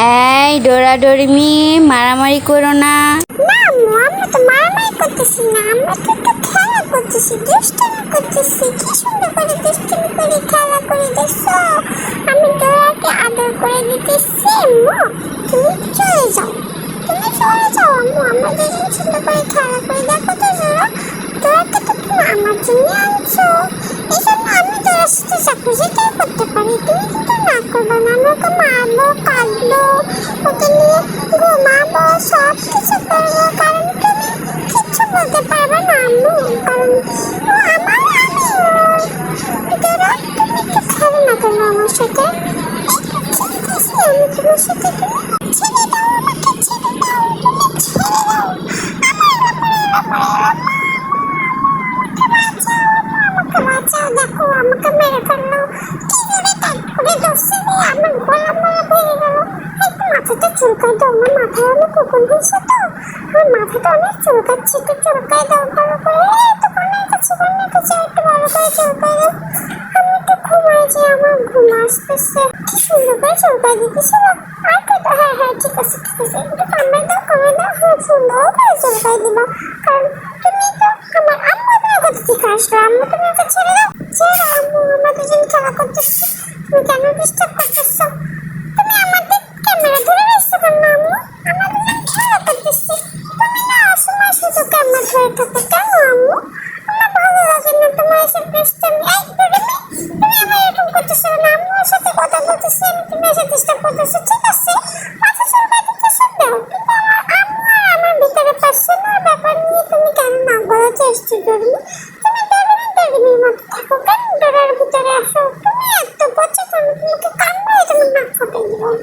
এই ডোরাডোরিমি মারামারি করো না। না আম্মু, আমরা তো মারামারি করতেছি না, আমরা তো একটু খেলা করতেছি, দুষ্টুমি করতেছি। কি সুন্দর করে দুষ্টুমি করে খেলা করে দেখছো? আমি ডোরাকে আদর করে দিতেছি। আম্মু তুমি চলে যাও, তুমি চলে যাও আম্মু, আমরা দুজন সুন্দর করে খেলা করে। দেখো তো ডোরা, ডোরাকে তো তুমি আমার জন্য আনছো, এই জন্য আমি ডোরার সাথে যা খুশি তাই করতে পারি। তুমি কিন্তু না করবে না, আমি ওকে মারবো, কাঁদবো, ওকে নিয়ে ঘুমাবো, সব কিছু করবো, কারণ তুমি কিচ্ছু বলতে পারবে না আম্মু, কারণ ও আমার, আমি ওর। ডোরা তুমি একটু খেলো না কেন আমার সাথে? খেলতেছি আমি তোমার সাথে, তুমি ছেড়ে দাও আমাকে, ছেড়ে দাও, তুমি ছেড়ে দাও আমাকে বাঁচাও। দেখো আমাকে মেরে ফেললো, কি করে টাইট করে ধরছে রে, আমার গলা মলা ভেঙে গেল। একটু মাথাটা চুলকাই দাও না, মাথায় অনেক কুকুর হয়েছে তো, আমার মাথাটা অনেক চুলকাচ্ছে, একটু চুলকাই দাও ভালো করে। একটু কনের কাছে একটু ভালো করে চুলকাই দাও, আমি একটু ঘুমাই যে, আমার ঘুম আসতেছে। কি সুন্দর করে চুলকাই দিতেছিল। আর কত, হ্যাঁ হ্যাঁ ঠিক আছে ঠিক আছে, একটু কামড়ে দাও কামড়ে দাও, হ্যাঁ সুন্দর করে চুলকাই দিব, কারণ তুমি তো আমার আম্মু। তুমি কোথা থেকে আসলো আম্মু? তুমি ওকে ছেড়ে দাও, ছেড়ে দাও আম্মু, আমরা দুজন খেলা করতেছি, তুমি কেন ডিস্টার্ব করতেছো? তুমি আমাদের ক্যামেরা ধরে রাখছো কেন আম্মু? আমরা দুজন খেলা করতেছি, তুমি না আসলে শুধু ক্যামেরা ধরে থাকো কেন আম্মু? আমার ভালো লাগে না তোমার এসব ডিস্টার্ব। তুমি আমার এরকম করতেছো না, আম্মুর সাথে কথা বলতেছি আমি, তুমি এসে ডিস্টার্ব করতেছো, ঠিক